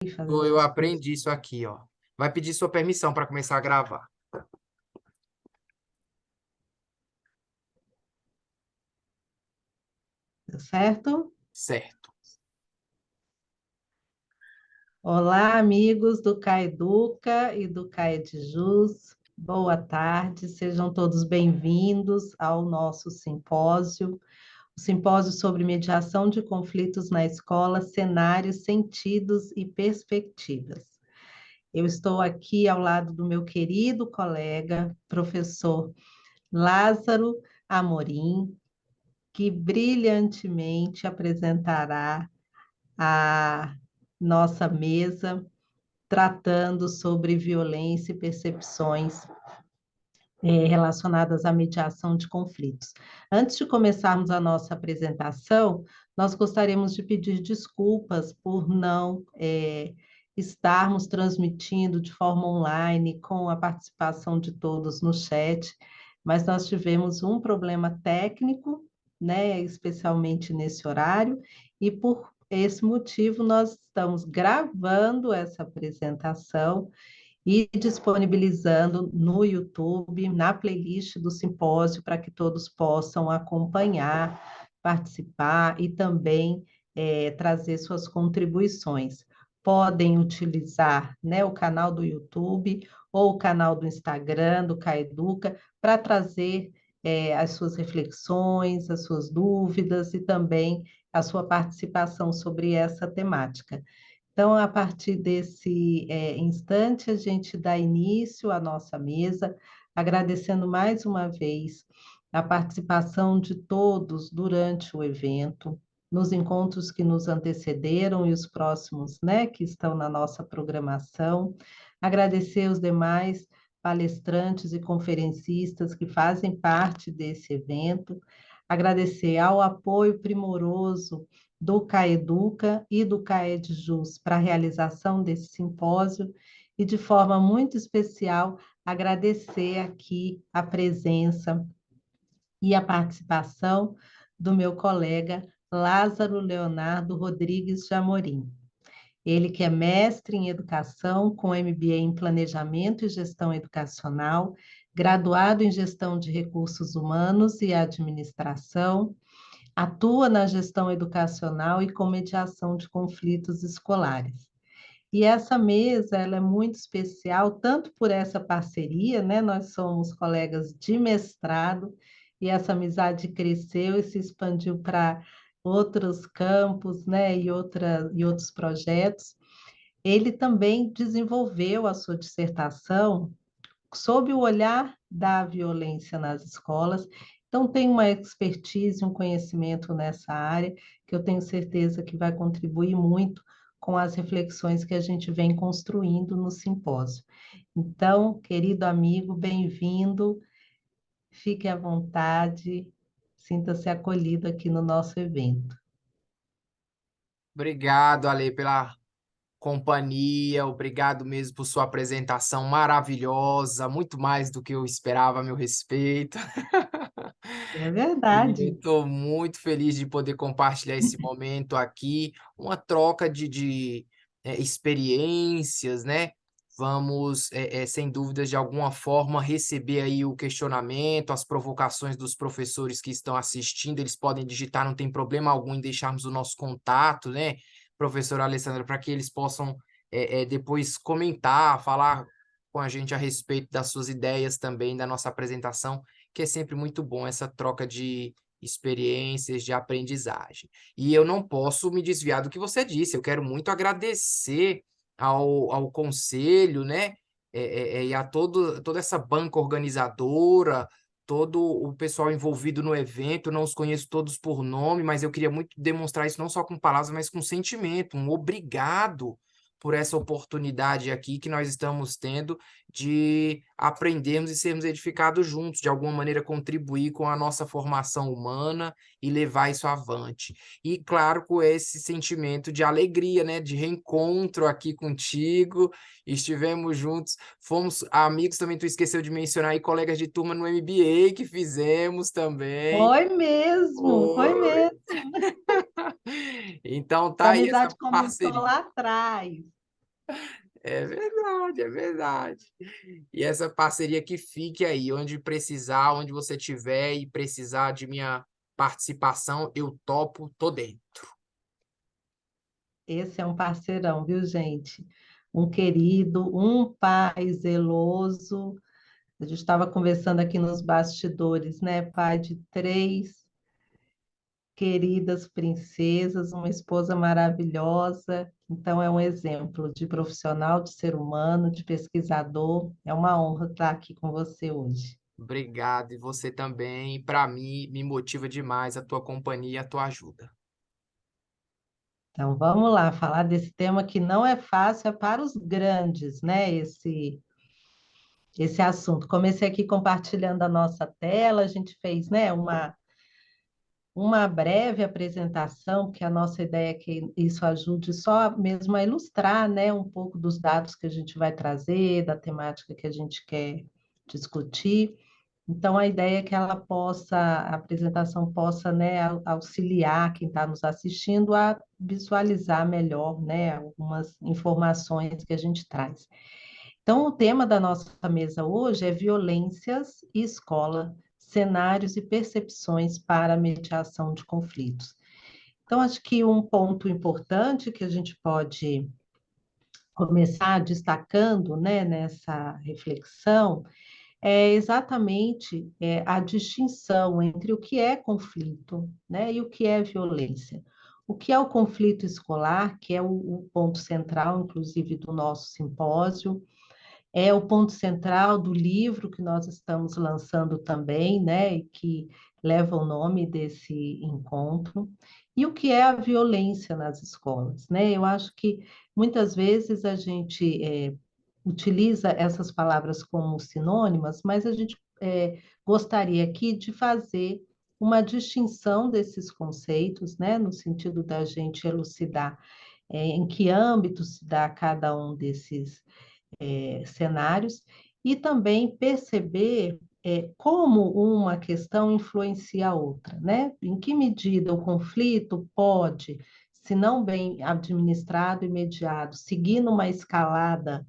fazer Eu essas coisas. aprendi isso aqui, ó. Vai pedir sua permissão para começar a gravar. Tá certo? Certo. Olá, amigos do Caeduca e do Caedjus. Boa tarde, sejam todos bem-vindos ao nosso simpósio, o simpósio sobre mediação de conflitos na escola, cenários, sentidos e perspectivas. Eu estou aqui ao lado do meu querido colega, professor Lázaro Amorim, que brilhantemente apresentará a nossa mesa tratando sobre violência e percepções relacionadas à mediação de conflitos. Antes de começarmos a nossa apresentação, nós gostaríamos de pedir desculpas por não estarmos transmitindo de forma online com a participação de todos no chat, mas nós tivemos um problema técnico, né, especialmente nesse horário, e por esse motivo nós estamos gravando essa apresentação e disponibilizando no YouTube, na playlist do simpósio, para que todos possam acompanhar, participar e também trazer suas contribuições. Podem utilizar, né, o canal do YouTube ou o canal do Instagram, do Caeduca, para trazer as suas reflexões, as suas dúvidas e também a sua participação sobre essa temática. Então, a partir desse instante, a gente dá início à nossa mesa, agradecendo mais uma vez a participação de todos durante o evento, nos encontros que nos antecederam e os próximos, né, que estão na nossa programação. Agradecer os demais palestrantes e conferencistas que fazem parte desse evento. Agradecer ao apoio primoroso do CAEDUCA e do CAEDJUS para a realização desse simpósio e, de forma muito especial, agradecer aqui a presença e a participação do meu colega Lázaro Leonardo Rodrigues de Amorim. Ele que é mestre em educação, com MBA em Planejamento e Gestão Educacional, graduado em Gestão de Recursos Humanos e Administração, atua na gestão educacional e com mediação de conflitos escolares. E essa mesa, ela é muito especial, tanto por essa parceria, né? Nós somos colegas de mestrado, e essa amizade cresceu e se expandiu para outros campos, né? E outros projetos. Ele também desenvolveu a sua dissertação sob o olhar da violência nas escolas. Então, tem uma expertise, um conhecimento nessa área, que eu tenho certeza que vai contribuir muito com as reflexões que a gente vem construindo no simpósio. Então, querido amigo, bem-vindo, fique à vontade, sinta-se acolhido aqui no nosso evento. Obrigado, Ale, pela companhia. Obrigado mesmo por sua apresentação maravilhosa, muito mais do que eu esperava a meu respeito. É E eu verdade. estou muito feliz de poder compartilhar esse momento aqui, uma troca de experiências, né? Vamos, sem dúvidas, de alguma forma, receber aí o questionamento, as provocações dos professores que estão assistindo. Eles podem digitar, não tem problema algum em deixarmos o nosso contato, né, professora Alessandra, para que eles possam depois comentar, falar com a gente a respeito das suas ideias também, da nossa apresentação, que é sempre muito bom essa troca de experiências, de aprendizagem. E eu não posso me desviar do que você disse, eu quero muito agradecer ao conselho, né, e a toda essa banca organizadora, todo o pessoal envolvido no evento, não os conheço todos por nome, mas eu queria muito demonstrar isso não só com palavras, mas com sentimento, um obrigado por essa oportunidade aqui que nós estamos tendo de aprendermos e sermos edificados juntos, de alguma maneira contribuir com a nossa formação humana e levar isso avante. E claro, com esse sentimento de alegria, né, de reencontro aqui contigo, estivemos juntos, fomos amigos também, tu esqueceu de mencionar aí, colegas de turma no MBA que fizemos também. Foi mesmo, foi Oi. mesmo. Então Essa tá aí essa amizade começou parceria. lá atrás. É verdade, é verdade. E essa parceria que fique aí, onde precisar, onde você tiver e precisar de minha participação, eu topo, tô dentro. Esse é um parceirão, viu, gente? Um querido, um pai zeloso. A gente estava conversando aqui nos bastidores, né? Pai de três queridas princesas, uma esposa maravilhosa. Então, é um exemplo de profissional, de ser humano, de pesquisador. É uma honra estar aqui com você hoje. Obrigado, e você também. Para mim, me motiva demais a tua companhia e a tua ajuda. Então, vamos lá, falar desse tema que não é fácil, é para os grandes, né? Esse assunto. Comecei aqui compartilhando a nossa tela, a gente fez, né, uma breve apresentação, porque a nossa ideia é que isso ajude só mesmo a ilustrar, né, um pouco dos dados que a gente vai trazer, da temática que a gente quer discutir. Então, a ideia é que a apresentação possa, né, auxiliar quem está nos assistindo a visualizar melhor, né, algumas informações que a gente traz. Então, o tema da nossa mesa hoje é violências e escola, cenários e percepções para a mediação de conflitos. Então, acho que um ponto importante que a gente pode começar destacando, né, nessa reflexão é exatamente a distinção entre o que é conflito, né, e o que é violência. O que é o conflito escolar, que é o ponto central, inclusive, do nosso simpósio, é o ponto central do livro que nós estamos lançando também, né, e que leva o nome desse encontro. E o que é a violência nas escolas, né? Eu acho que muitas vezes a gente utiliza essas palavras como sinônimas, mas a gente gostaria aqui de fazer uma distinção desses conceitos, né, no sentido da gente elucidar em que âmbito se dá cada um desses cenários e também perceber como uma questão influencia a outra, né? Em que medida o conflito pode, se não bem administrado e mediado, seguir numa escalada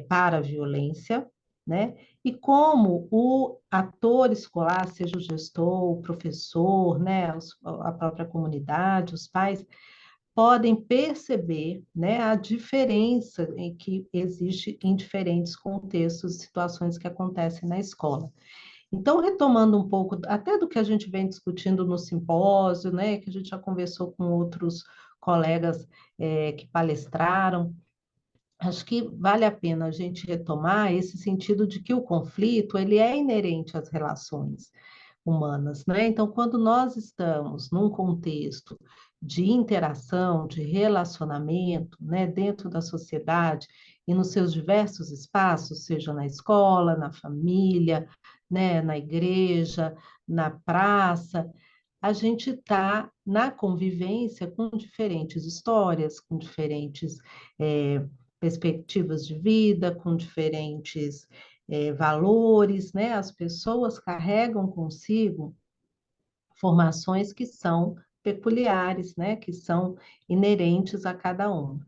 para a violência, né? E como o ator escolar, seja o gestor, o professor, né, a própria comunidade, os pais, podem perceber, né, a diferença em que existe em diferentes contextos e situações que acontecem na escola. Então, retomando um pouco até do que a gente vem discutindo no simpósio, né, que a gente já conversou com outros colegas que palestraram, acho que vale a pena a gente retomar esse sentido de que o conflito ele é inerente às relações humanas, né? Então, quando nós estamos num contexto de interação, de relacionamento, né, dentro da sociedade e nos seus diversos espaços, seja na escola, na família, né, na igreja, na praça, a gente está na convivência com diferentes histórias, com diferentes perspectivas de vida, com diferentes valores, né? As pessoas carregam consigo formações que são peculiares, né? Que são inerentes a cada um.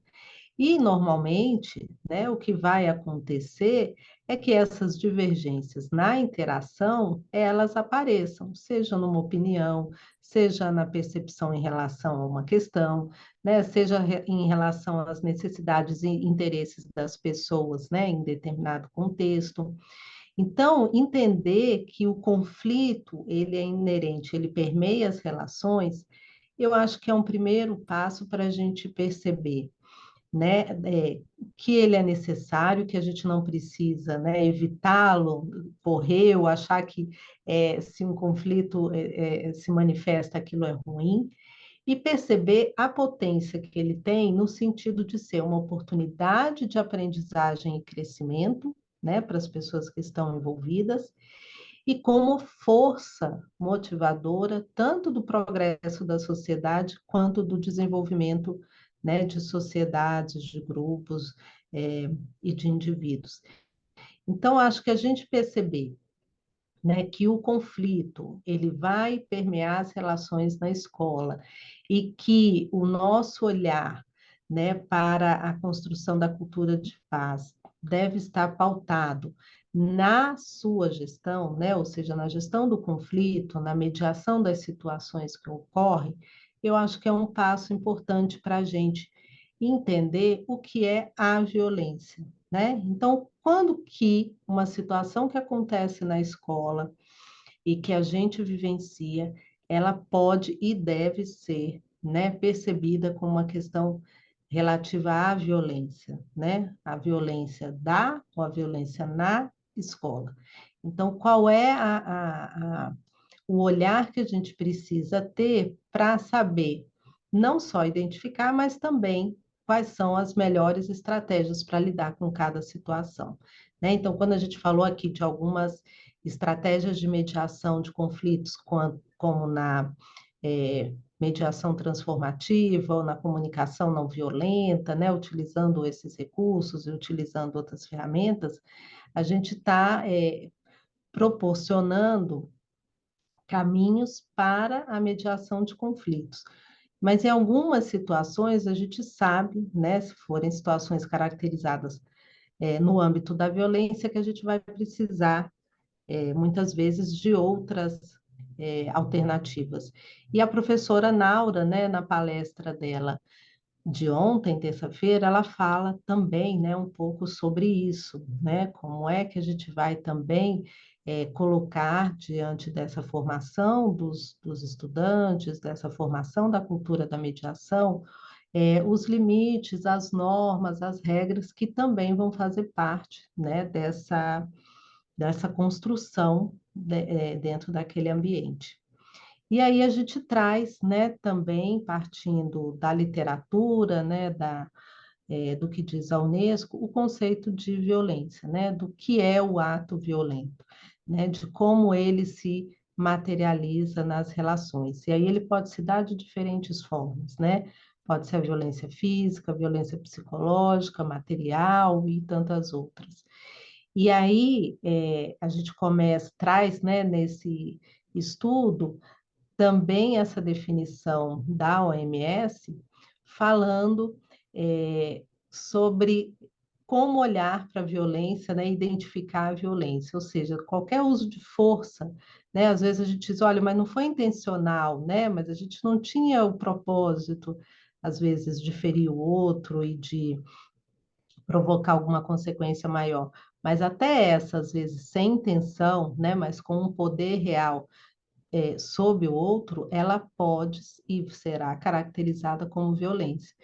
E, normalmente, né, o que vai acontecer é que essas divergências na interação, elas apareçam, seja numa opinião, seja na percepção em relação a uma questão, né, seja em relação às necessidades e interesses das pessoas, né, em determinado contexto. Então, entender que o conflito, ele é inerente, ele permeia as relações, eu acho que é um primeiro passo para a gente perceber, né, que ele é necessário, que a gente não precisa, né, evitá-lo, correr ou achar que se um conflito se manifesta, aquilo é ruim, e perceber a potência que ele tem no sentido de ser uma oportunidade de aprendizagem e crescimento, né, para as pessoas que estão envolvidas, e como força motivadora tanto do progresso da sociedade quanto do desenvolvimento, né, de sociedades, de grupos e de indivíduos. Então, acho que a gente perceber, né, que o conflito ele vai permear as relações na escola e que o nosso olhar, né, para a construção da cultura de paz deve estar pautado na sua gestão, né, ou seja, na gestão do conflito, na mediação das situações que ocorrem, eu acho que é um passo importante para a gente entender o que é a violência, né? Então, quando que uma situação que acontece na escola e que a gente vivencia, ela pode e deve ser, né, percebida como uma questão relativa à violência, né? A violência da ou a violência na escola. Então, qual é o olhar que a gente precisa ter para saber não só identificar, mas também quais são as melhores estratégias para lidar com cada situação, né? Então, quando a gente falou aqui de algumas estratégias de mediação de conflitos, como na mediação transformativa ou na comunicação não violenta, né, utilizando esses recursos e utilizando outras ferramentas, a gente está proporcionando caminhos para a mediação de conflitos. Mas em algumas situações a gente sabe, né, se forem situações caracterizadas no âmbito da violência, que a gente vai precisar muitas vezes de outras alternativas. E a professora Naura, né, na palestra dela de ontem, terça-feira, ela fala também, né, um pouco sobre isso, né, como é que a gente vai também colocar diante dessa formação dos estudantes, dessa formação da cultura da mediação, os limites, as normas, as regras que também vão fazer parte, né, dessa construção dentro daquele ambiente. E aí a gente traz, né, também partindo da literatura, né, do que diz a Unesco, o conceito de violência, né, do que é o ato violento, né, de como ele se materializa nas relações. E aí ele pode se dar de diferentes formas, né? Pode ser a violência física, a violência psicológica, material e tantas outras. E aí a gente traz, né, nesse estudo também essa definição da OMS, falando sobre como olhar para a violência, né, identificar a violência, ou seja, qualquer uso de força, né, às vezes a gente diz, olha, mas não foi intencional, né, mas a gente não tinha o propósito, às vezes, de ferir o outro e de provocar alguma consequência maior. Mas até essa, às vezes, sem intenção, né, mas com um poder real sob o outro, ela pode e será caracterizada como violência.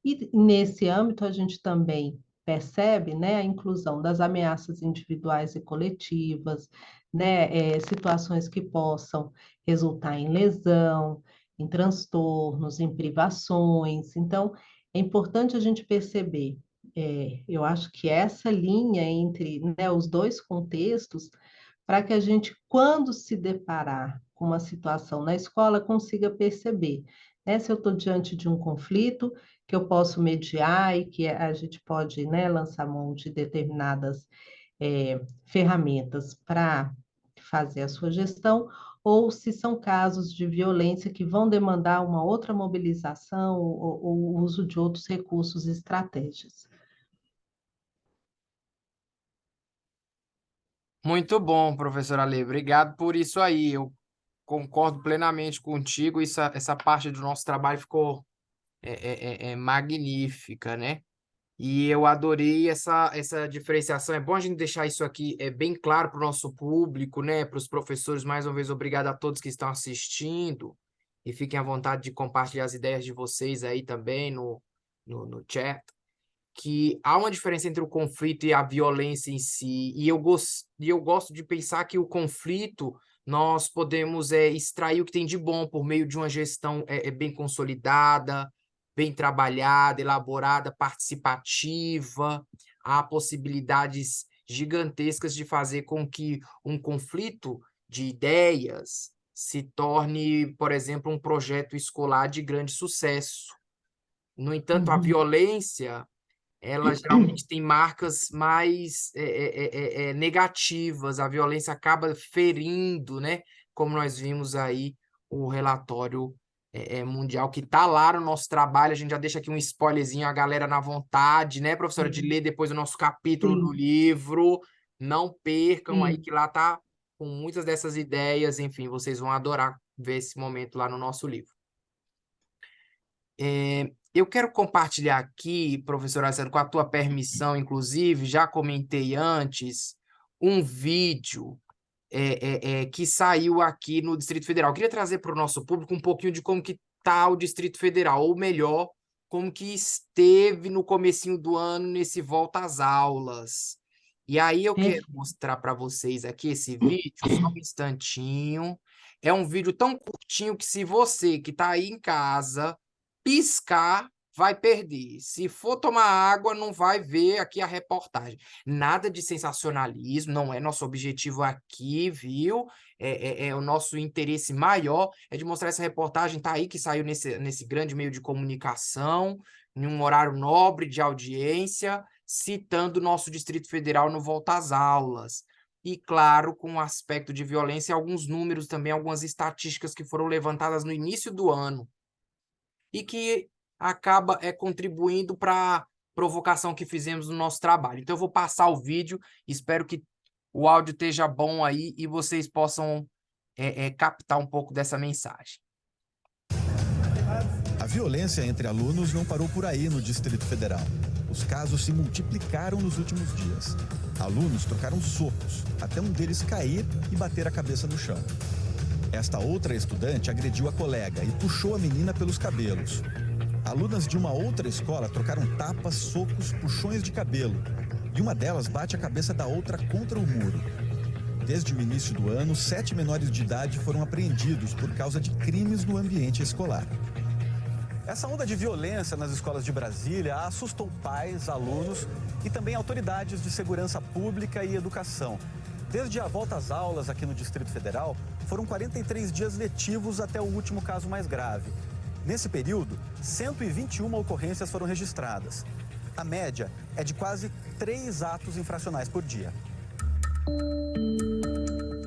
E nesse âmbito, a gente também percebe, né, a inclusão das ameaças individuais e coletivas, né, situações que possam resultar em lesão, em transtornos, em privações. Então, é importante a gente perceber, eu acho que essa linha entre, né, os dois contextos para que a gente, quando se deparar com uma situação na escola, consiga perceber, né, se eu estou diante de um conflito, que eu posso mediar e que a gente pode, né, lançar mão de determinadas ferramentas para fazer a sua gestão, ou se são casos de violência que vão demandar uma outra mobilização ou o uso de outros recursos e estratégias. Muito bom, professora Ale. Obrigado por isso aí. Eu concordo plenamente contigo. Essa parte do nosso trabalho ficou magnífica, né? E eu adorei essa diferenciação. É bom a gente deixar isso aqui bem claro para o nosso público, né? Para os professores, mais uma vez, obrigado a todos que estão assistindo. E fiquem à vontade de compartilhar as ideias de vocês aí também no chat. Que há uma diferença entre o conflito e a violência em si. E eu gosto de pensar que o conflito nós podemos extrair o que tem de bom por meio de uma gestão bem consolidada, bem trabalhada, elaborada, participativa. Há possibilidades gigantescas de fazer com que um conflito de ideias se torne, por exemplo, um projeto escolar de grande sucesso. No entanto, a Uhum. violência ela geralmente tem marcas mais negativas, a violência acaba ferindo, né? Como nós vimos aí o relatório mundial que está lá no nosso trabalho. A gente já deixa aqui um spoilerzinho, a galera na vontade, né, professora, de Sim, ler depois o nosso capítulo do sim, livro. Não percam aí sim. que lá tá com muitas dessas ideias, enfim, vocês vão adorar ver esse momento lá no nosso livro. Eu quero compartilhar aqui, professor Alessandro, com a tua permissão, inclusive, já comentei antes, um vídeo que saiu aqui no Distrito Federal. Eu queria trazer para o nosso público um pouquinho de como que está o Distrito Federal, ou melhor, como que esteve no comecinho do ano nesse volta às aulas. E aí eu quero Perfeito. mostrar para vocês aqui esse vídeo, só um instantinho. É um vídeo tão curtinho que se você que está aí em casa piscar, vai perder. Se for tomar água, não vai ver aqui a reportagem. Nada de sensacionalismo, não é nosso objetivo aqui, viu? O nosso interesse maior é de mostrar essa reportagem, tá aí, que saiu nesse grande meio de comunicação, em um horário nobre de audiência, citando o nosso Distrito Federal no Volta às Aulas. E, claro, com um aspecto de violência, alguns números também, algumas estatísticas que foram levantadas no início do ano e que acaba contribuindo para a provocação que fizemos no nosso trabalho. Então, eu vou passar o vídeo, espero que o áudio esteja bom aí e vocês possam captar um pouco dessa mensagem. A violência entre alunos não parou por aí no Distrito Federal. Os casos se multiplicaram nos últimos dias. Alunos trocaram socos, até um deles cair e bater a cabeça no chão. Esta outra estudante agrediu a colega e puxou a menina pelos cabelos. Alunas de uma outra escola trocaram tapas, socos, puxões de cabelo. E uma delas bate a cabeça da outra contra o muro. Desde o início do ano, 7 menores de idade foram apreendidos por causa de crimes no ambiente escolar. Essa onda de violência nas escolas de Brasília assustou pais, alunos e também autoridades de segurança pública e educação. Desde a volta às aulas aqui no Distrito Federal, foram 43 dias letivos até o último caso mais grave. Nesse período, 121 ocorrências foram registradas. A média é de quase 3 atos infracionais por dia.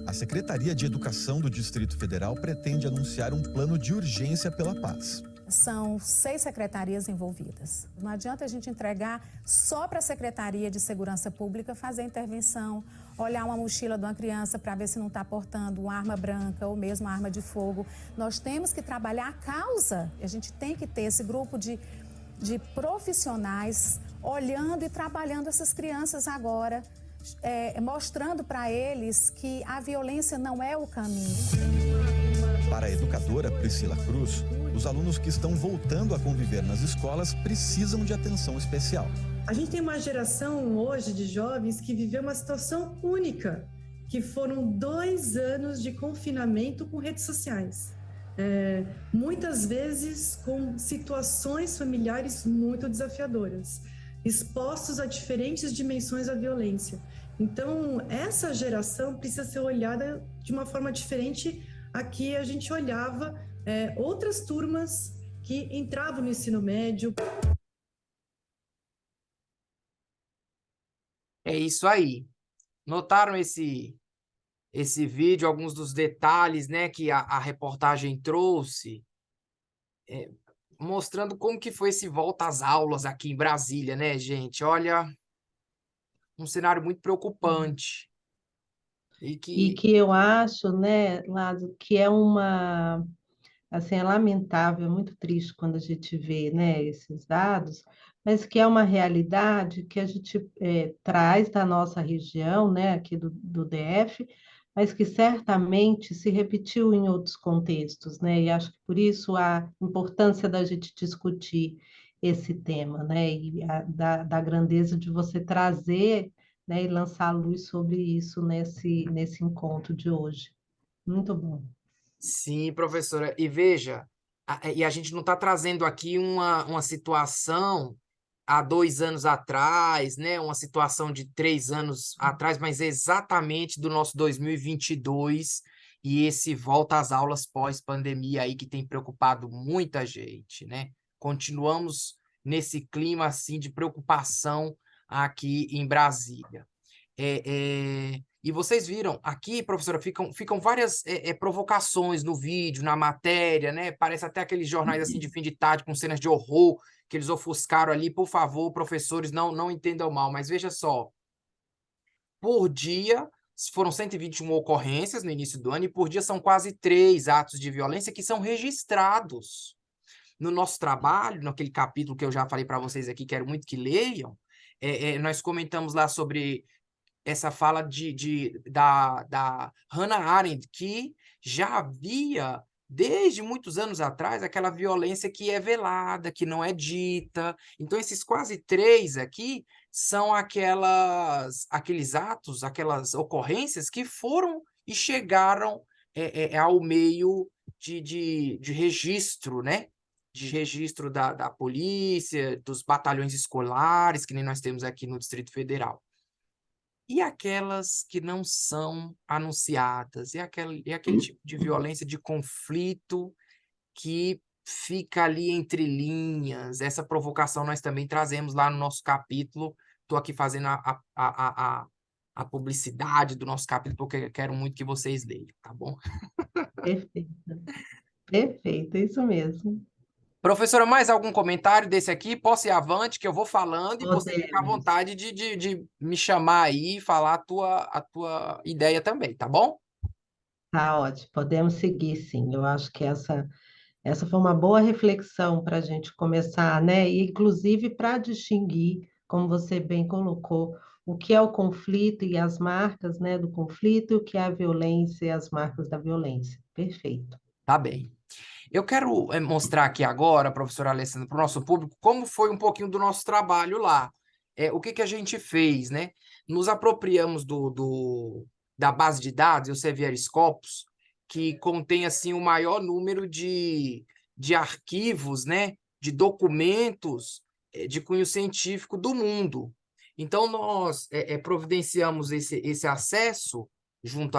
A Secretaria de Educação do Distrito Federal pretende anunciar um plano de urgência pela paz. São 6 secretarias envolvidas. Não adianta a gente entregar só para a Secretaria de Segurança Pública fazer intervenção, olhar uma mochila de uma criança para ver se não está portando uma arma branca ou mesmo uma arma de fogo. Nós temos que trabalhar a causa. A gente tem que ter esse grupo de profissionais olhando e trabalhando essas crianças agora, mostrando para eles que a violência não é o caminho. Para a educadora Priscila Cruz, os alunos que estão voltando a conviver nas escolas precisam de atenção especial. A gente tem uma geração hoje de jovens que viveu uma situação única, que foram 2 anos de confinamento com redes sociais. Muitas vezes com situações familiares muito desafiadoras, expostos a diferentes dimensões da violência. Então, essa geração precisa ser olhada de uma forma diferente. Aqui a gente olhava outras turmas que entravam no ensino médio. É isso aí. Notaram esse vídeo, alguns dos detalhes, né, que a reportagem trouxe, mostrando como que foi esse volta às aulas aqui em Brasília, né, gente? Olha, um cenário muito preocupante. E E que que eu acho, né, Lázaro, que assim, é lamentável, é muito triste quando a gente vê, né, esses dados, mas que é uma realidade que a gente traz da nossa região, né, aqui do DF, mas que certamente se repetiu em outros contextos, né, e acho que por isso a importância da gente discutir esse tema, né, e da grandeza de você trazer, né, e lançar a luz sobre isso nesse encontro de hoje. Muito bom. sim, professora. E veja, e a gente não está trazendo aqui uma situação há 2 anos atrás, né? Uma situação de 3 anos atrás, mas é exatamente do nosso 2022 e esse volta às aulas pós-pandemia aí que tem preocupado muita gente, né? Continuamos nesse clima assim de preocupação aqui em Brasília. E vocês viram aqui, professora, ficam várias provocações no vídeo, na matéria, né? Parece até aqueles jornais assim de fim de tarde com cenas de horror que eles ofuscaram ali. Por favor, professores, não entendam mal, mas veja só. Por dia, foram 121 ocorrências no início do ano, e por dia são quase 3 atos de violência que são registrados. No nosso trabalho, naquele capítulo que eu já falei para vocês aqui, quero muito que leiam, nós comentamos lá sobre essa fala da Hannah Arendt, que já havia, desde muitos anos atrás, aquela violência que é velada, que não é dita. Então, esses quase 3 aqui são aqueles atos, aquelas ocorrências que foram e chegaram ao meio de registro, né? De registro da polícia, dos batalhões escolares, que nem nós temos aqui no Distrito Federal. E aquelas que não são anunciadas? E aquele tipo de violência, de conflito que fica ali entre linhas? Essa provocação nós também trazemos lá no nosso capítulo. Estou aqui fazendo a publicidade do nosso capítulo, porque eu quero muito que vocês leiam, tá bom? Perfeito. Perfeito, isso mesmo. Professora, mais algum comentário desse aqui? Posso ir avante, que eu vou falando, e você fica à Podemos. vontade de me chamar aí e falar a tua ideia também, tá bom? Tá ótimo, podemos seguir, sim. Eu acho que essa foi uma boa reflexão para a gente começar, né? E, inclusive, para distinguir, como você bem colocou, o que é o conflito e as marcas, né, do conflito, e o que é a violência e as marcas da violência. Perfeito. Tá bem. Eu quero mostrar aqui agora, professora Alessandra, para o nosso público, como foi um pouquinho do nosso trabalho lá. O que a gente fez, né? Nos apropriamos da base de dados, o Elsevier Scopus, que contém assim, o maior número de arquivos, né? De documentos de cunho científico do mundo. Então, nós providenciamos esse acesso junto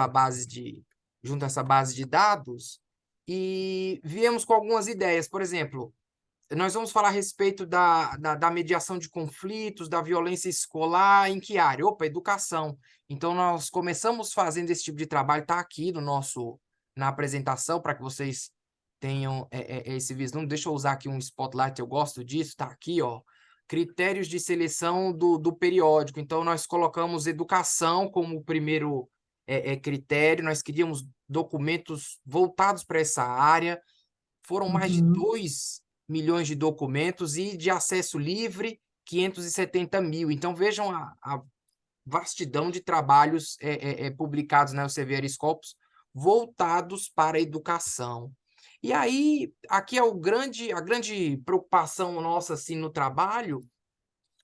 junto a essa base de dados, e viemos com algumas ideias. Por exemplo, nós vamos falar a respeito da mediação de conflitos, da violência escolar, em que área? Opa, educação. Então, nós começamos fazendo esse tipo de trabalho, está aqui na apresentação, para que vocês tenham esse vislumbre. Deixa eu usar aqui um spotlight, eu gosto disso, está aqui, ó. Critérios de seleção do periódico. Então, nós colocamos educação como o primeiro critério, nós queríamos documentos voltados para essa área. Foram mais de 2 milhões de documentos e de acesso livre, 570 mil. Então, vejam a vastidão de trabalhos publicados na Elsevier Scopus voltados para a educação. E aí, aqui é a grande preocupação nossa assim, no trabalho,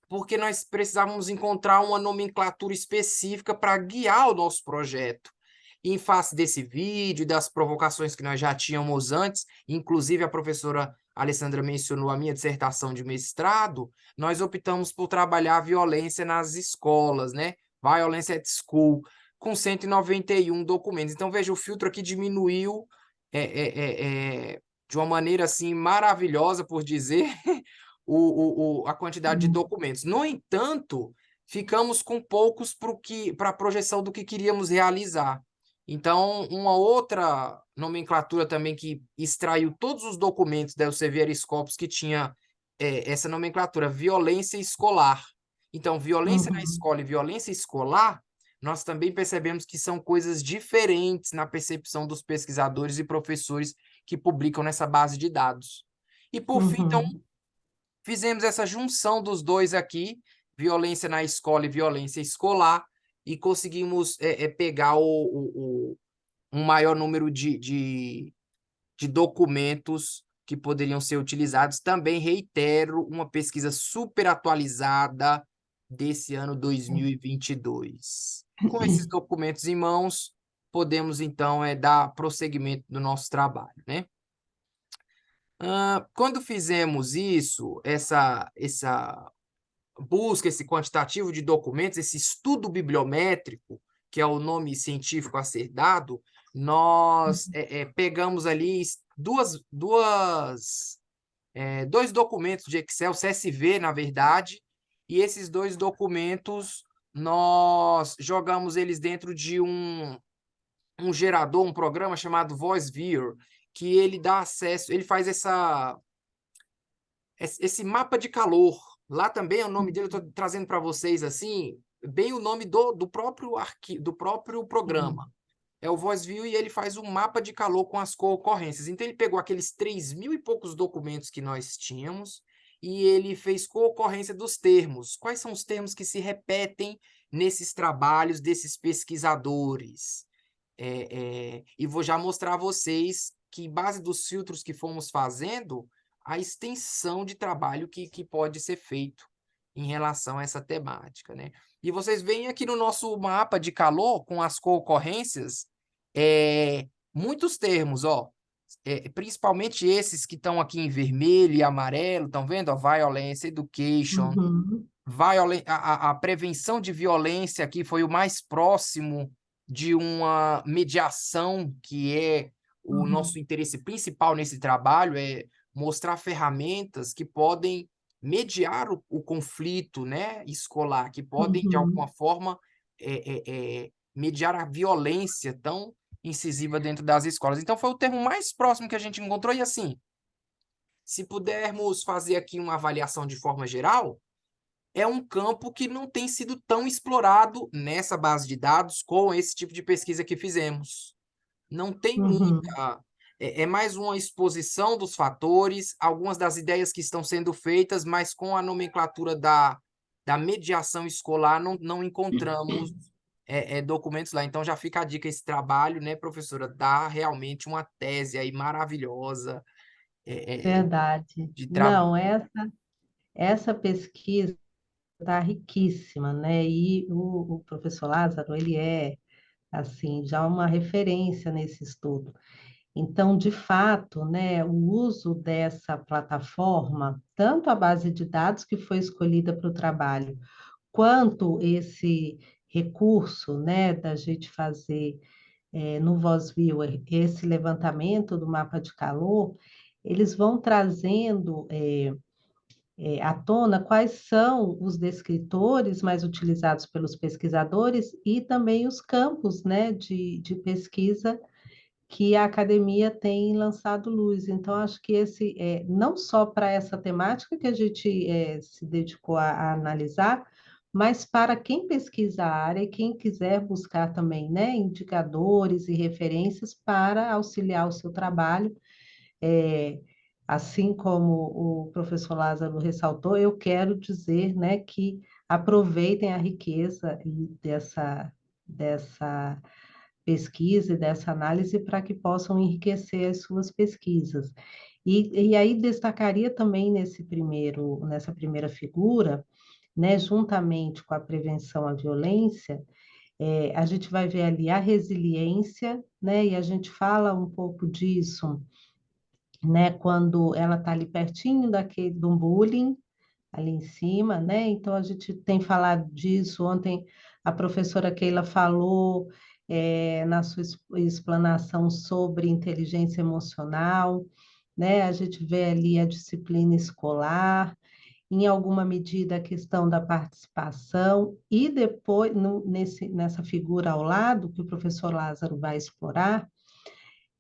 porque nós precisávamos encontrar uma nomenclatura específica para guiar o nosso projeto. E em face desse vídeo e das provocações que nós já tínhamos antes, inclusive a professora Alessandra mencionou a minha dissertação de mestrado, nós optamos por trabalhar a violência nas escolas, né? Violence at School, com 191 documentos. Então, veja, o filtro aqui diminuiu de uma maneira assim maravilhosa, por dizer, a quantidade de documentos. No entanto, ficamos com poucos para a projeção do que queríamos realizar. Então, uma outra nomenclatura também que extraiu todos os documentos da Elsevier Scopus que tinha essa nomenclatura, violência escolar. Então, violência na escola e violência escolar, nós também percebemos que são coisas diferentes na percepção dos pesquisadores e professores que publicam nessa base de dados. E, por fim, então, fizemos essa junção dos dois aqui, violência na escola e violência escolar, e conseguimos pegar um maior número de documentos que poderiam ser utilizados. Também reitero, uma pesquisa super atualizada desse ano 2022. Com esses documentos em mãos, podemos, então, dar prosseguimento do nosso trabalho, né? Quando fizemos isso, essa busca, esse quantitativo de documentos, esse estudo bibliométrico, que é o nome científico a ser dado, nós pegamos ali dois documentos de Excel, CSV, na verdade, e esses 2 documentos nós jogamos eles dentro de um gerador, um programa chamado VoiceViewer, que ele dá acesso, ele faz esse mapa de calor. Lá também é o nome dele, eu estou trazendo para vocês assim, bem o nome do próprio do próprio programa. É o VoiceView e ele faz um mapa de calor com as co-ocorrências. Então, ele pegou aqueles 3.000 e poucos documentos que nós tínhamos e ele fez co-ocorrência dos termos. Quais são os termos que se repetem nesses trabalhos desses pesquisadores? E vou já mostrar a vocês que, em base dos filtros que fomos fazendo, a extensão de trabalho que pode ser feito em relação a essa temática, né? E vocês veem aqui no nosso mapa de calor, com as co-ocorrências, muitos termos, ó, principalmente esses que estão aqui em vermelho e amarelo, estão vendo? Ó, violence, education, Uhum, a prevenção de violência aqui foi o mais próximo de uma mediação, que é o nosso interesse principal nesse trabalho, é mostrar ferramentas que podem mediar o conflito, né, escolar, que podem, de alguma forma, mediar a violência tão incisiva dentro das escolas. Então, foi o termo mais próximo que a gente encontrou, e assim, se pudermos fazer aqui uma avaliação de forma geral, é um campo que não tem sido tão explorado nessa base de dados com esse tipo de pesquisa que fizemos. Não tem uhum. muita. É mais uma exposição dos fatores, algumas das ideias que estão sendo feitas, mas com a nomenclatura da mediação escolar não encontramos documentos lá. Então já fica a dica, esse trabalho, né, professora, dá realmente uma tese aí maravilhosa Verdade. de trabalho. Não, essa pesquisa está riquíssima, né? E o professor Lázaro, ele é, assim, já uma referência nesse estudo. Então, de fato, né, o uso dessa plataforma, tanto a base de dados que foi escolhida para o trabalho, quanto esse recurso, né, da gente fazer no VozViewer esse levantamento do mapa de calor, eles vão trazendo à tona quais são os descritores mais utilizados pelos pesquisadores e também os campos, né, de pesquisa que a academia tem lançado luz. Então, acho que esse, não só para essa temática que a gente se dedicou a analisar, mas para quem pesquisa a área e quem quiser buscar também, né, indicadores e referências para auxiliar o seu trabalho. Assim como o professor Lázaro ressaltou, eu quero dizer, né, que aproveitem a riqueza dessa pesquisa e dessa análise para que possam enriquecer as suas pesquisas. E aí destacaria também nessa primeira figura, né, juntamente com a prevenção à violência, a gente vai ver ali a resiliência, né, e a gente fala um pouco disso, né, quando ela está ali pertinho do bullying, ali em cima, né? Então a gente tem falado disso. Ontem a professora Keila falou na sua explanação sobre inteligência emocional, né? A gente vê ali a disciplina escolar, em alguma medida a questão da participação, e depois, nessa figura ao lado, que o professor Lázaro vai explorar,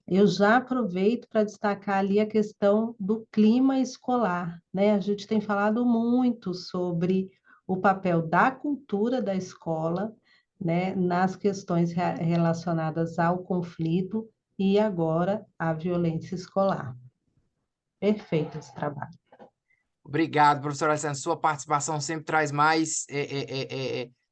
eu já aproveito para destacar ali a questão do clima escolar, né? A gente tem falado muito sobre o papel da cultura da escola, né, nas questões relacionadas ao conflito e agora à violência escolar. Perfeito esse trabalho. Obrigado, professor Alessandro. Sua participação sempre traz mais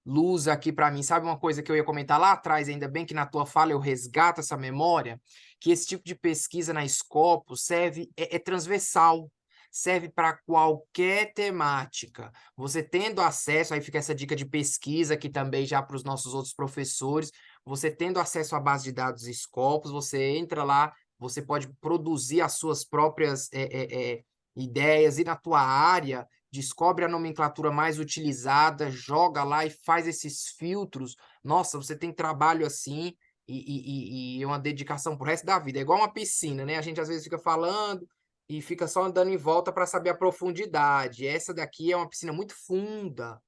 luz aqui para mim. Sabe uma coisa que eu ia comentar lá atrás, ainda bem que na tua fala eu resgato essa memória, que esse tipo de pesquisa na Scopus serve, é transversal, serve para qualquer temática. Você tendo acesso, aí fica essa dica de pesquisa aqui também já para os nossos outros professores, você tendo acesso à base de dados Scopus, você entra lá, você pode produzir as suas próprias ideias, e na tua área, descobre a nomenclatura mais utilizada, joga lá e faz esses filtros. Nossa, você tem trabalho assim e uma dedicação pro resto da vida. É igual uma piscina, né? A gente às vezes fica falando e fica só andando em volta para saber a profundidade. Essa daqui é uma piscina muito funda.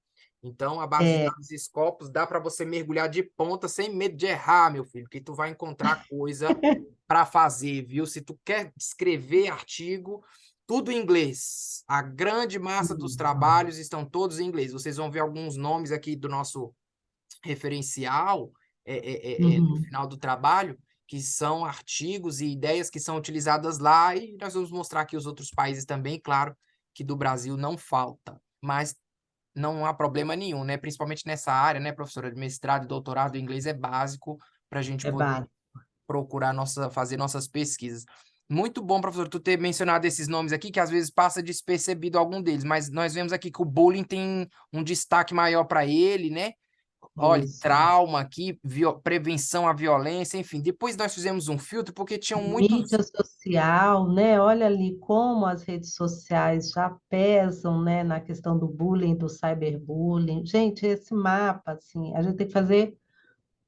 Então, a base de É, dados Scopus dá para você mergulhar de ponta sem medo de errar, meu filho, que tu vai encontrar coisa para fazer, viu? Se tu quer escrever artigo, tudo em inglês. A grande massa dos trabalhos estão todos em inglês. Vocês vão ver alguns nomes aqui do nosso referencial no uhum, final do trabalho, que são artigos e ideias que são utilizadas lá, e nós vamos mostrar aqui os outros países também, claro, que do Brasil não falta, mas não há problema nenhum, né? Principalmente nessa área, né, professora, de mestrado e doutorado, o inglês é básico para a gente é poder básico. procurar fazer nossas pesquisas. Muito bom, professor, tu ter mencionado esses nomes aqui, que às vezes passa despercebido algum deles, mas nós vemos aqui que o bullying tem um destaque maior para ele, né? Olha, Isso. trauma aqui, prevenção à violência, enfim. Depois nós fizemos um filtro, porque tinham muitos. Mídia social, né? Olha ali como as redes sociais já pesam, né, na questão do bullying, do cyberbullying. Gente, esse mapa, assim, a gente tem que fazer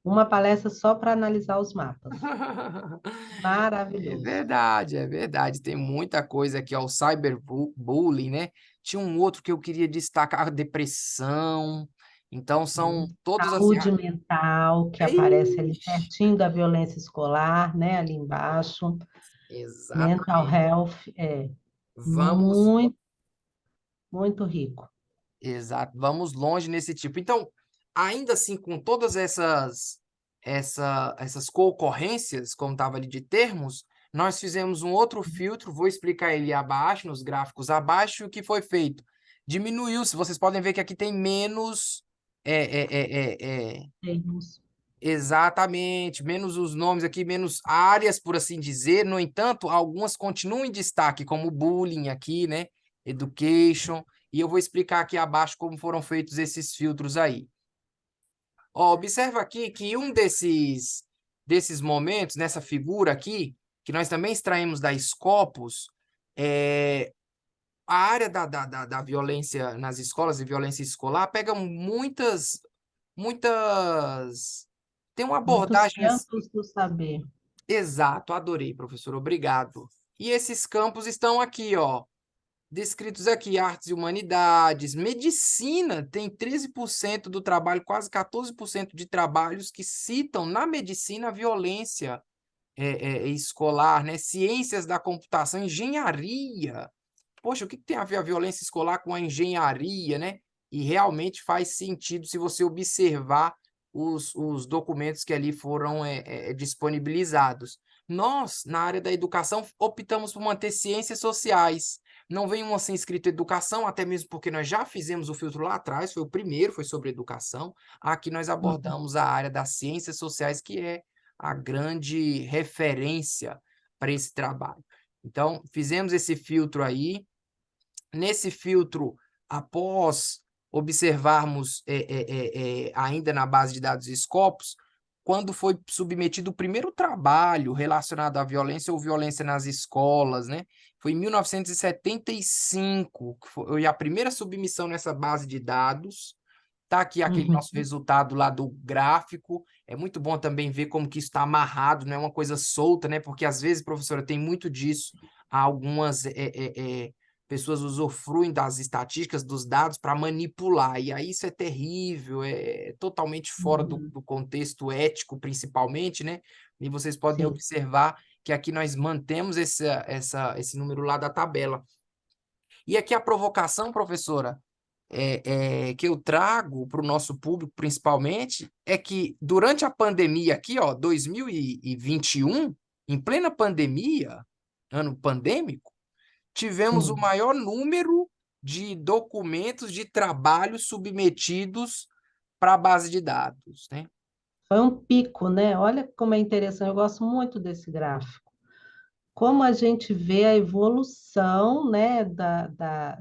uma palestra só para analisar os mapas. É Maravilhoso. verdade, é verdade. Tem muita coisa aqui, ó, o cyberbullying, né? Tinha um outro que eu queria destacar, a depressão. Então, são todos assim. Saúde mental, que aparece ali Ixi, pertinho da violência escolar, né? Ali embaixo. Mental exatamente. health, é Vamos, muito, muito rico. exato, vamos longe nesse tipo. Então, ainda assim, com todas essas concorrências, como estava ali de termos, nós fizemos um outro filtro, vou explicar ele abaixo, nos gráficos abaixo, o que foi feito. Diminuiu-se, vocês podem ver que aqui tem menos. Termos. Exatamente, menos os nomes aqui, menos áreas, por assim dizer. No entanto, algumas continuam em destaque, como bullying aqui, né? Education. E eu vou explicar aqui abaixo como foram feitos esses filtros aí. Ó, observa aqui que um desses momentos, nessa figura aqui, que nós também extraímos da Scopus, é a área da violência nas escolas e violência escolar pega muitas. Tem uma Muitos abordagem assim. campos do saber. Exato, adorei, professor, obrigado. E esses campos estão aqui, ó, descritos aqui, artes e humanidades, medicina tem 13% do trabalho, quase 14% de trabalhos que citam na medicina a violência escolar, né? Ciências da computação, engenharia. Poxa, o que tem a ver a violência escolar com a engenharia, né? E realmente faz sentido se você observar os documentos que ali foram disponibilizados. Nós, na área da educação, optamos por manter ciências sociais. Não vem um assim escrito educação, até mesmo porque nós já fizemos o filtro lá atrás, foi o primeiro, foi sobre educação. Aqui nós Uhum. abordamos a área das ciências sociais, que é a grande referência para esse trabalho. Então, fizemos esse filtro aí. Nesse filtro, após observarmos ainda na base de dados Scopus, quando foi submetido o primeiro trabalho relacionado à violência ou violência nas escolas, né? Foi em 1975, que foi a primeira submissão nessa base de dados. Tá aqui aquele Uhum. nosso resultado lá do gráfico. É muito bom também ver como que isso está amarrado, não é uma coisa solta, né? Porque às vezes, professora, tem muito disso. Algumas pessoas usufruem das estatísticas, dos dados para manipular. E aí isso é terrível, é totalmente fora do, Uhum. do contexto ético, principalmente, né? E vocês podem Sim. observar que aqui nós mantemos esse número lá da tabela. E aqui a provocação, professora, que eu trago para o nosso público, principalmente, é que durante a pandemia aqui, ó, 2021, em plena pandemia, ano pandêmico, tivemos o Sim. maior número de documentos de trabalho submetidos para a base de dados, né? Foi um pico, né? Olha como é interessante. Eu gosto muito desse gráfico. Como a gente vê a evolução, né, da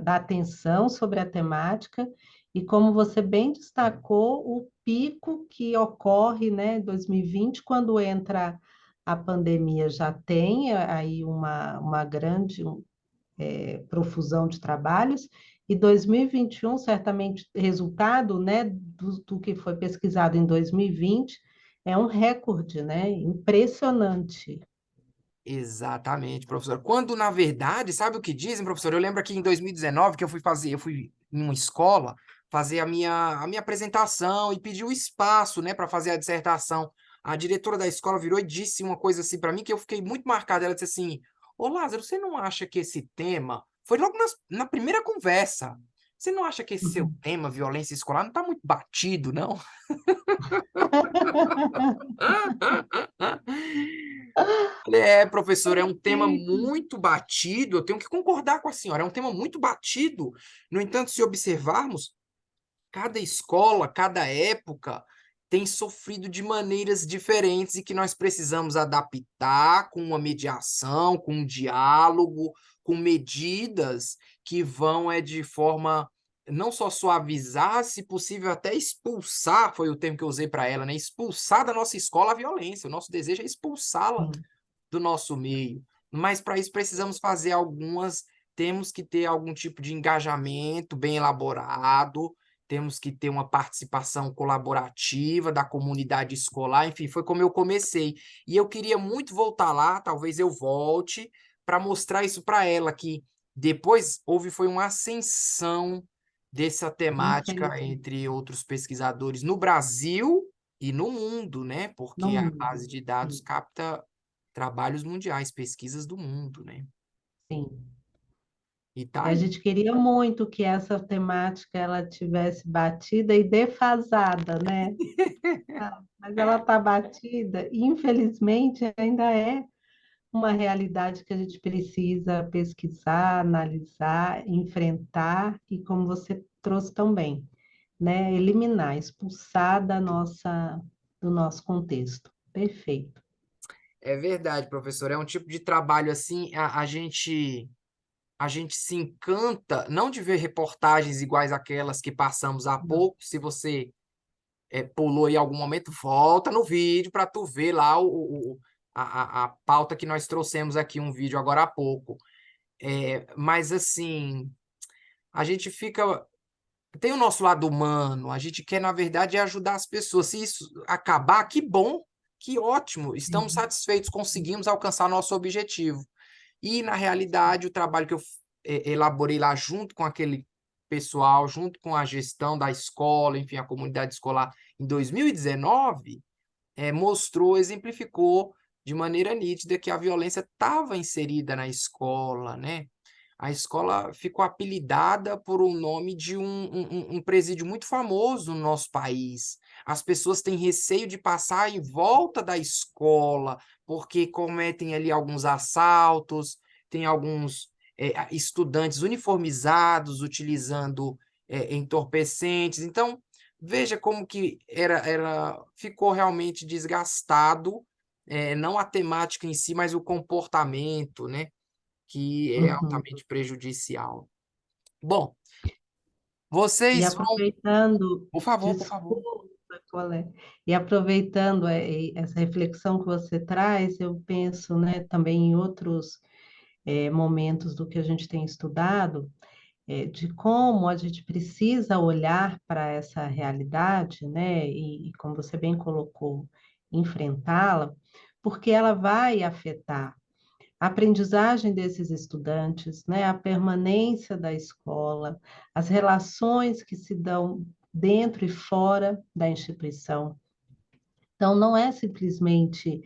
atenção sobre a temática e como você bem destacou o pico que ocorre, né, em 2020, quando entra a pandemia, já tem aí uma grande profusão de trabalhos, e 2021, certamente, resultado, né, do que foi pesquisado em 2020, é um recorde, né, impressionante. Exatamente, professor. Quando, na verdade, sabe o que dizem, professor? Eu lembro aqui em 2019 que eu fui em uma escola fazer a minha apresentação e pedir o espaço, né, para fazer a dissertação. A diretora da escola virou e disse uma coisa assim para mim que eu fiquei muito marcado. Ela disse assim: Ô Lázaro, você não acha que esse tema, foi logo na primeira conversa, você não acha que esse seu Uhum. tema, violência escolar, não está muito batido, não? Falei, professor, é um tema muito batido, eu tenho que concordar com a senhora, é um tema muito batido. No entanto, se observarmos, cada escola, cada época tem sofrido de maneiras diferentes e que nós precisamos adaptar com uma mediação, com um diálogo, com medidas que vão de forma não só suavizar, se possível até expulsar, foi o termo que eu usei para ela, né? Expulsar da nossa escola a violência. O nosso desejo é expulsá-la Sim. do nosso meio. Mas para isso precisamos fazer temos que ter algum tipo de engajamento bem elaborado, temos que ter uma participação colaborativa da comunidade escolar, enfim, foi como eu comecei. E eu queria muito voltar lá, talvez eu volte, para mostrar isso para ela, que depois foi uma ascensão dessa temática Perfeito. entre outros pesquisadores no Brasil e no mundo, né? No Porque a mundo. base de dados Sim, capta trabalhos mundiais, pesquisas do mundo, né? sim. E tá E a aí. gente queria muito que essa temática ela tivesse batida e defasada, né? Mas ela está batida e, infelizmente, ainda é uma realidade que a gente precisa pesquisar, analisar, enfrentar e, como você trouxe também, né? Eliminar, expulsar do nosso contexto. Perfeito. É verdade, professor. É um tipo de trabalho assim, a gente se encanta não de ver reportagens iguais àquelas que passamos há Não. pouco. Se você pulou em algum momento, volta no vídeo para tu ver lá a pauta que nós trouxemos aqui, um vídeo agora há pouco. Mas assim, a gente fica. Tem o nosso lado humano, a gente quer, na verdade, ajudar as pessoas. Se isso acabar, que bom, que ótimo, estamos Sim. satisfeitos, conseguimos alcançar nosso objetivo. E, na realidade, o trabalho que eu elaborei lá junto com aquele pessoal, junto com a gestão da escola, enfim, a comunidade escolar, em 2019, mostrou, exemplificou de maneira nítida que a violência estava inserida na escola, né? A escola ficou apelidada por um nome de um presídio muito famoso no nosso país. As pessoas têm receio de passar em volta da escola, porque cometem ali alguns assaltos, tem alguns estudantes uniformizados utilizando entorpecentes. Então, veja como que ficou realmente desgastado, não a temática em si, mas o comportamento, né? Que é Uhum. altamente prejudicial. Bom, E vocês vão. aproveitando, Por favor, por favor. desculpa, Colé, e aproveitando essa reflexão que você traz, eu penso, né, também em outros momentos do que a gente tem estudado, de como a gente precisa olhar para essa realidade, né, e como você bem colocou, enfrentá-la, porque ela vai afetar a aprendizagem desses estudantes, né, a permanência da escola, as relações que se dão dentro e fora da instituição. Então, não é simplesmente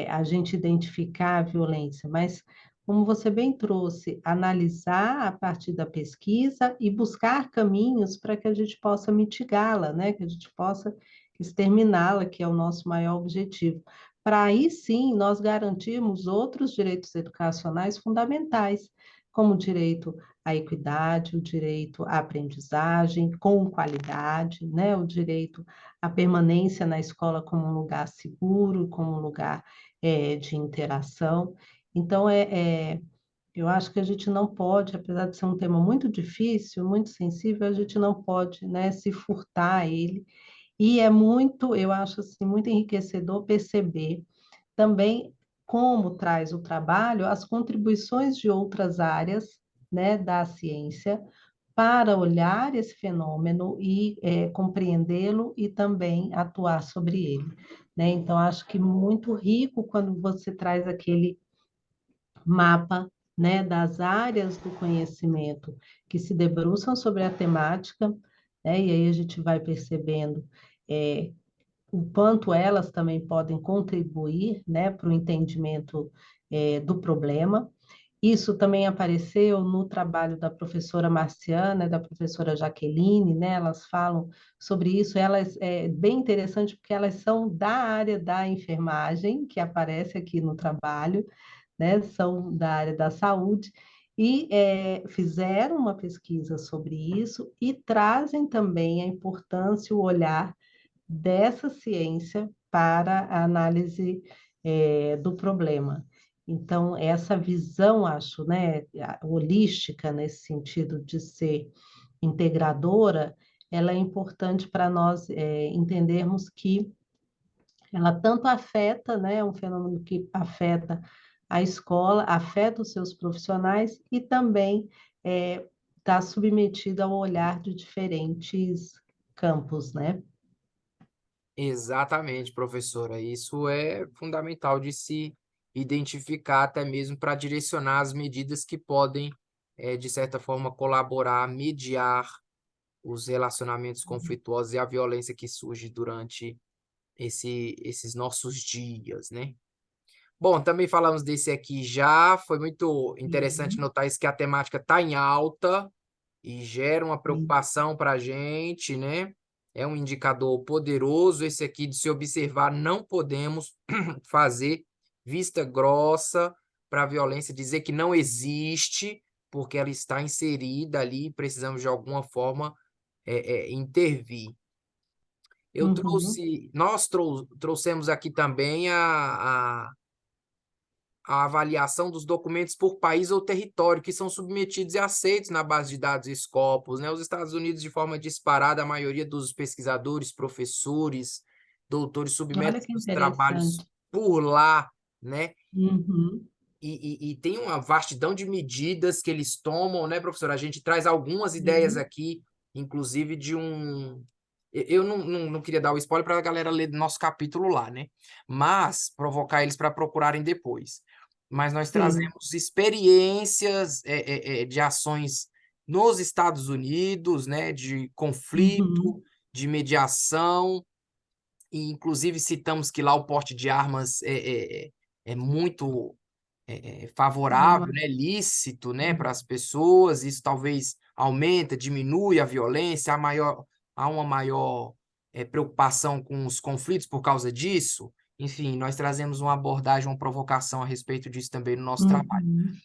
a gente identificar a violência, mas, como você bem trouxe, analisar a partir da pesquisa e buscar caminhos para que a gente possa mitigá-la, né? Que a gente possa exterminá-la, que é o nosso maior objetivo. Para aí sim nós garantirmos outros direitos educacionais fundamentais, como o direito à equidade, o direito à aprendizagem com qualidade, né? O direito a permanência na escola como um lugar seguro, como um lugar de interação. Então, eu acho que a gente não pode, apesar de ser um tema muito difícil, muito sensível, a gente não pode, né, se furtar a ele. E é muito, eu acho assim, muito enriquecedor perceber também como traz o trabalho as contribuições de outras áreas, né, da ciência, para olhar esse fenômeno e compreendê-lo e também atuar sobre ele, né? Então, acho que muito rico quando você traz aquele mapa, né, das áreas do conhecimento que se debruçam sobre a temática, né? E aí a gente vai percebendo o quanto elas também podem contribuir, né, para o entendimento do problema. Isso também apareceu no trabalho da professora Marciana e da professora Jaqueline, né? Elas falam sobre isso. Elas é bem interessante porque elas são da área da enfermagem, que aparece aqui no trabalho, né? São da área da saúde e fizeram uma pesquisa sobre isso e trazem também a importância, o olhar dessa ciência para a análise do problema. Então, essa visão, acho, né, holística, nesse sentido de ser integradora, ela é importante para nós entendermos que ela tanto afeta, né, é um fenômeno que afeta a escola, afeta os seus profissionais e também está submetida ao olhar de diferentes campos, né? Exatamente, professora. Isso é fundamental de se identificar, até mesmo para direcionar as medidas que podem, de certa forma, colaborar, mediar os relacionamentos conflituosos e a violência que surge durante esses nossos dias, né? Bom, também falamos desse aqui já. Foi muito interessante Uhum. notar isso, que a temática está em alta e gera uma Sim. preocupação para a gente, né? É um indicador poderoso esse aqui de se observar. Não podemos fazer vista grossa para a violência, dizer que não existe, porque ela está inserida ali e precisamos de alguma forma intervir. Uhum. Nós trouxemos aqui também a avaliação dos documentos por país ou território que são submetidos e aceitos na base de dados Scopus, né? Os Estados Unidos, de forma disparada, a maioria dos pesquisadores, professores, doutores submetem Olha que seus trabalhos interessante. por lá, né? Uhum. E tem uma vastidão de medidas que eles tomam, né, professor? A gente traz algumas ideias Sim. aqui, inclusive de um. Eu não queria dar o spoiler para a galera ler nosso capítulo lá, né? Mas provocar eles para procurarem depois. Mas nós Sim. trazemos experiências de ações nos Estados Unidos, né, de conflito, Uhum. de mediação, e inclusive citamos que lá o porte de armas é muito favorável, né, lícito, né, para as pessoas. Isso talvez aumenta, diminui a violência, há uma maior preocupação com os conflitos por causa disso. Enfim, nós trazemos uma abordagem, uma provocação a respeito disso também no nosso trabalho. Uhum.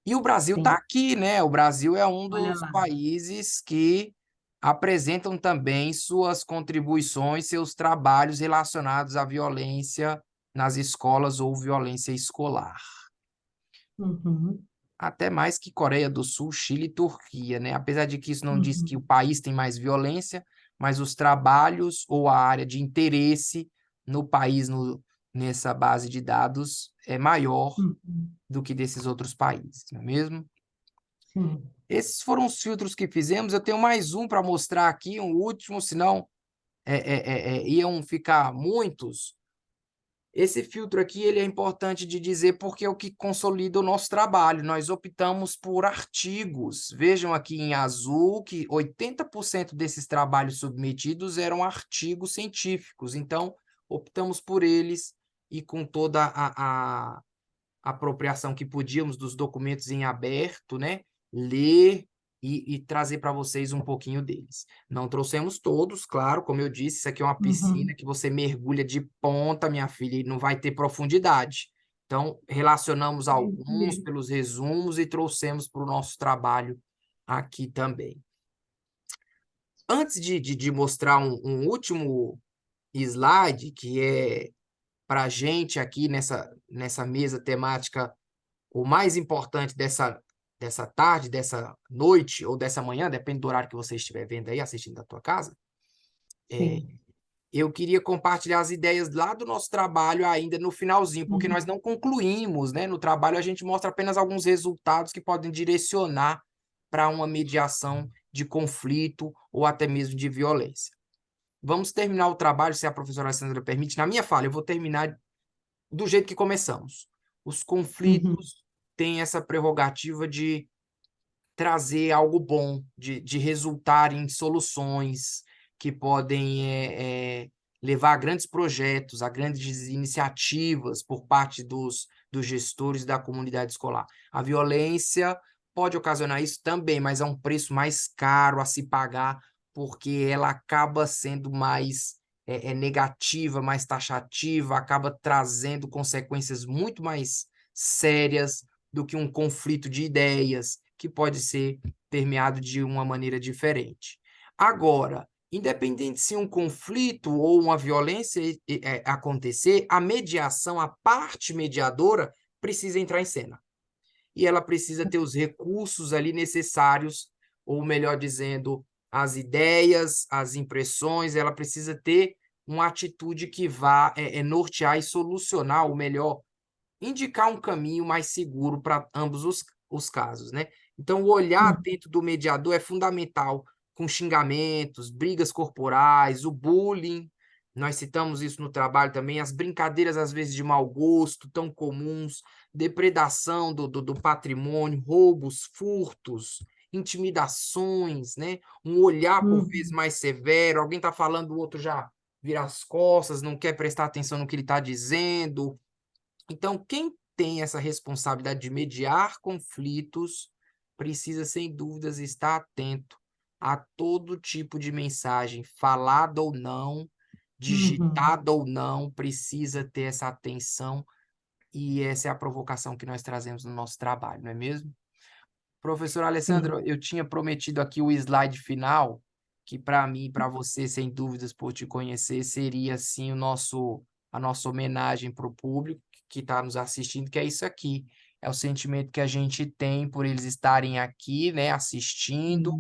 E o Brasil está Sim. aqui, né? O Brasil é um Olha dos lá. países que apresentam também suas contribuições, seus trabalhos relacionados à violência nas escolas ou violência escolar. Uhum. Até mais que Coreia do Sul, Chile e Turquia, né? Apesar de que isso não diz que o Uhum. país tem mais violência, mas os trabalhos ou a área de interesse no país, nessa base de dados, é maior Uhum. do que desses outros países, não é mesmo? Sim. Esses foram os filtros que fizemos. Eu tenho mais um para mostrar aqui, um último, senão iam ficar muitos. Esse filtro aqui ele é importante de dizer porque é o que consolida o nosso trabalho. Nós optamos por artigos. Vejam aqui em azul que 80% desses trabalhos submetidos eram artigos científicos. Então, optamos por eles e com toda a apropriação que podíamos dos documentos em aberto, né? Ler e trazer para vocês um pouquinho deles. Não trouxemos todos, claro, como eu disse, isso aqui é uma piscina Uhum. que você mergulha de ponta, minha filha, e não vai ter profundidade. Então, relacionamos alguns Entendi. pelos resumos e trouxemos para o nosso trabalho aqui também. Antes de mostrar um último slide, que é para a gente aqui nessa mesa temática o mais importante dessa tarde, dessa noite ou dessa manhã, depende do horário que você estiver vendo aí, assistindo da tua casa, Sim. eu queria compartilhar as ideias lá do nosso trabalho ainda no finalzinho, porque nós Uhum. não concluímos, né? No trabalho a gente mostra apenas alguns resultados que podem direcionar para uma mediação de conflito ou até mesmo de violência. Vamos terminar o trabalho, se a professora Alessandra permite. Na minha fala, eu vou terminar do jeito que começamos. Os Uhum. conflitos têm essa prerrogativa de trazer algo bom, de resultar em soluções que podem levar a grandes projetos, a grandes iniciativas por parte dos gestores da comunidade escolar. A violência pode ocasionar isso também, mas é um preço mais caro a se pagar, porque ela acaba sendo mais negativa, mais taxativa, acaba trazendo consequências muito mais sérias do que um conflito de ideias, que pode ser permeado de uma maneira diferente. Agora, independente se um conflito ou uma violência acontecer, a mediação, a parte mediadora, precisa entrar em cena. E ela precisa ter os recursos ali necessários, ou melhor dizendo, as ideias, as impressões, ela precisa ter uma atitude que vá nortear e solucionar, ou melhor, indicar um caminho mais seguro para ambos os casos, né? Então, o olhar atento do mediador é fundamental, com xingamentos, brigas corporais, o bullying, nós citamos isso no trabalho também, as brincadeiras, às vezes, de mau gosto, tão comuns, depredação do patrimônio, roubos, furtos, intimidações, né? Um olhar, por vezes, mais severo, alguém está falando, o outro já vira as costas, não quer prestar atenção no que ele está dizendo. Então, quem tem essa responsabilidade de mediar conflitos precisa, sem dúvidas, estar atento a todo tipo de mensagem, falada ou não, digitada ou não, precisa ter essa atenção, e essa é a provocação que nós trazemos no nosso trabalho, não é mesmo? Professor Alessandro, eu tinha prometido aqui o slide final, que para mim e para você, sem dúvidas, por te conhecer, seria assim a nossa homenagem para o público que está nos assistindo, que é isso aqui. É o sentimento que a gente tem por eles estarem aqui, né, assistindo,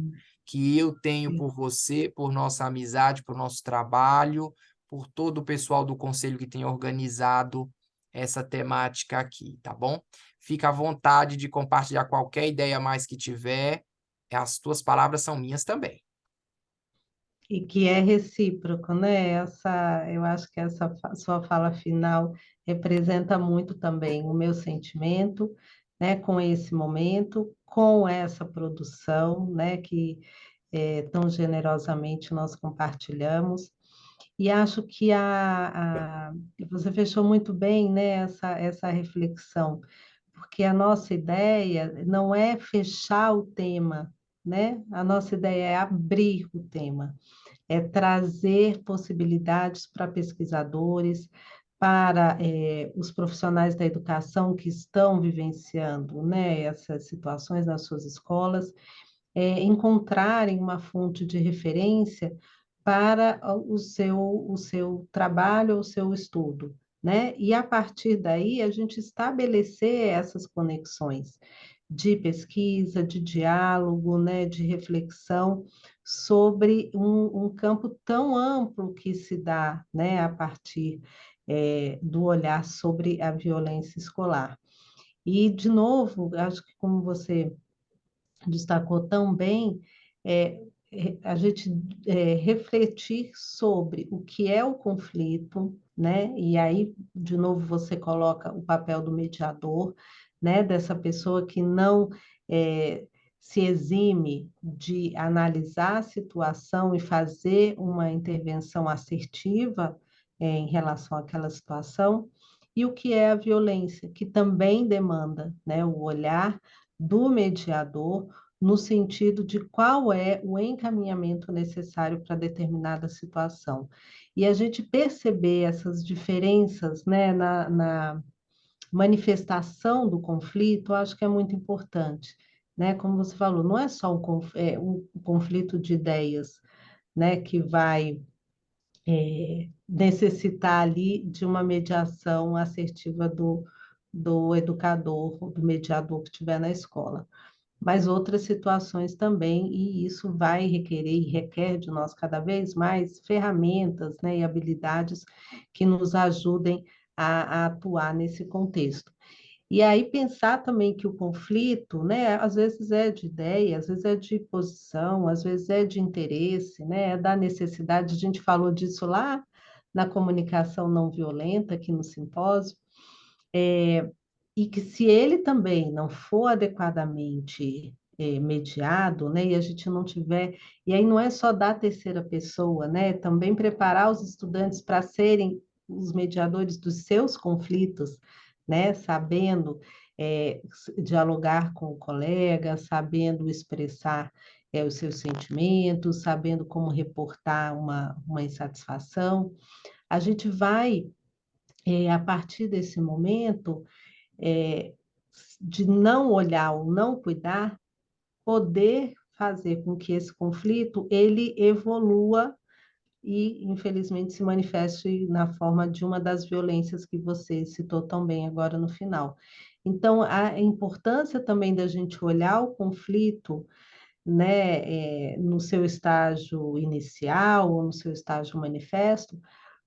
que eu tenho por você, por nossa amizade, por nosso trabalho, por todo o pessoal do conselho que tem organizado essa temática aqui, tá bom? Fica à vontade de compartilhar qualquer ideia a mais que tiver. As tuas palavras são minhas também. E que é recíproco, né? Eu acho que essa sua fala final representa muito também o meu sentimento, né, com esse momento, com essa produção, né, que tão generosamente nós compartilhamos. E acho que você fechou muito bem, né, essa reflexão, porque a nossa ideia não é fechar o tema, né? A nossa ideia é abrir o tema, é trazer possibilidades para pesquisadores, para os profissionais da educação que estão vivenciando, né, essas situações nas suas escolas, encontrarem uma fonte de referência para o seu trabalho, o seu estudo, né? E a partir daí a gente estabelecer essas conexões de pesquisa, de diálogo, né, de reflexão sobre um campo tão amplo que se dá, né, a partir do olhar sobre a violência escolar. E, de novo, acho que como você destacou tão bem, a gente refletir sobre o que é o conflito, né? E aí, de novo, você coloca o papel do mediador, né? Dessa pessoa que não se exime de analisar a situação e fazer uma intervenção assertiva em relação àquela situação, e o que é a violência, que também demanda, né, o olhar do mediador no sentido de qual é o encaminhamento necessário para determinada situação. E a gente perceber essas diferenças, né, na manifestação do conflito, eu acho que é muito importante. Né? Como você falou, não é só um conflito de ideias, né, que vai necessitar ali de uma mediação assertiva do educador, do mediador que estiver na escola, mas outras situações também, e isso vai requerer e requer de nós cada vez mais ferramentas, né, e habilidades que nos ajudem a atuar nesse contexto. E aí pensar também que o conflito, né, às vezes é de ideia, às vezes é de posição, às vezes é de interesse, né, é da necessidade, a gente falou disso lá na comunicação não violenta, aqui no simpósio, e que se ele também não for adequadamente mediado, né, e a gente não tiver, e aí não é só da terceira pessoa, né, também preparar os estudantes para serem os mediadores dos seus conflitos, né, sabendo dialogar com o colega, sabendo expressar os seus sentimentos, sabendo como reportar uma insatisfação. A gente vai, a partir desse momento, é, de não olhar ou não cuidar, poder fazer com que esse conflito ele evolua e, infelizmente, se manifeste na forma de uma das violências que você citou tão bem agora no final. Então, a importância também da gente olhar o conflito, né, no seu estágio inicial ou no seu estágio manifesto,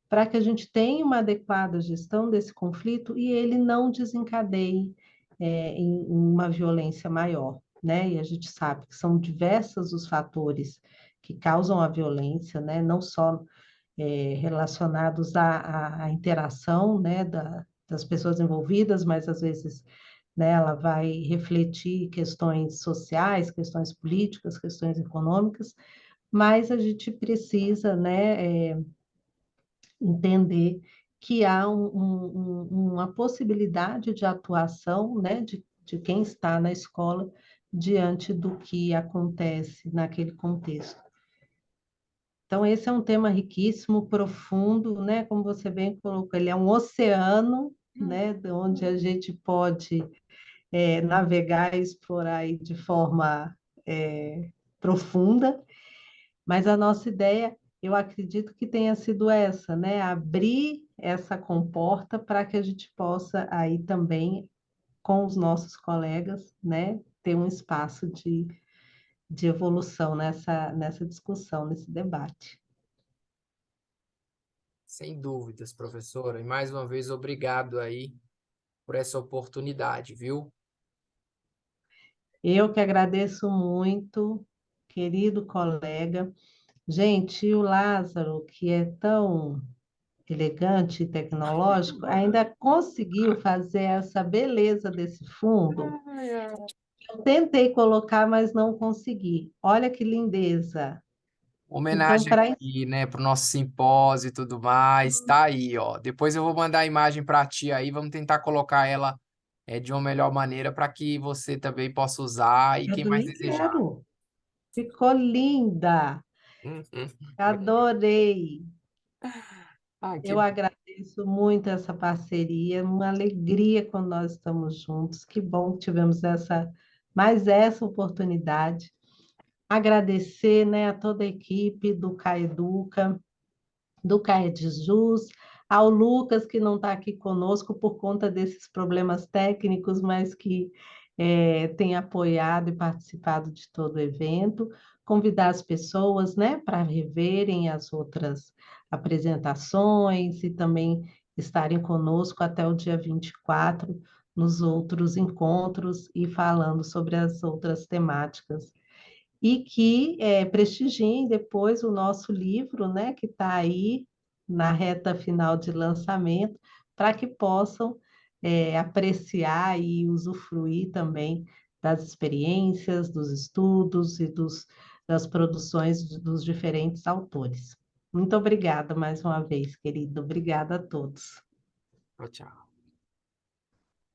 para que a gente tenha uma adequada gestão desse conflito e ele não desencadeie em uma violência maior, né? E a gente sabe que são diversos os fatores que causam a violência, né? Não só relacionados à interação, né, das pessoas envolvidas, mas às vezes, né, ela vai refletir questões sociais, questões políticas, questões econômicas, mas a gente precisa, né, entender que há uma possibilidade de atuação, né, de quem está na escola diante do que acontece naquele contexto. Então, esse é um tema riquíssimo, profundo, né? Como você bem colocou, ele é um oceano, né? De onde a gente pode navegar e explorar aí de forma profunda, mas a nossa ideia, eu acredito que tenha sido essa, né? Abrir essa comporta para que a gente possa aí também, com os nossos colegas, né? Ter um espaço de evolução nessa discussão, nesse debate. Sem dúvidas, professora. E mais uma vez, obrigado aí por essa oportunidade, viu? Eu que agradeço muito, querido colega. Gente, e o Lázaro, que é tão elegante e tecnológico, ainda conseguiu fazer essa beleza desse fundo. Eu tentei colocar, mas não consegui. Olha que lindeza. Então, Homenagem para aqui, né, pro nosso simpósio e tudo mais. Tá aí, ó. Depois eu vou mandar a imagem para ti aí, vamos tentar colocar ela de uma melhor maneira para que você também possa usar e eu quem mais também desejar. quero. Ficou linda. Uhum. Adorei. Ai, que Eu agradeço muito essa parceria, uma alegria quando nós estamos juntos. Que bom que tivemos mais essa oportunidade. Agradecer, né, a toda a equipe do Caeduca, do CaEdJus, ao Lucas, que não está aqui conosco por conta desses problemas técnicos, mas que tem apoiado e participado de todo o evento. Convidar as pessoas, né, para reverem as outras apresentações e também estarem conosco até o dia 24 nos outros encontros e falando sobre as outras temáticas e que prestigiem depois o nosso livro, né, que está aí na reta final de lançamento, para que possam apreciar e usufruir também das experiências, dos estudos e das produções dos diferentes autores. Muito obrigada mais uma vez, querido. Obrigada a todos. Tchau, tchau.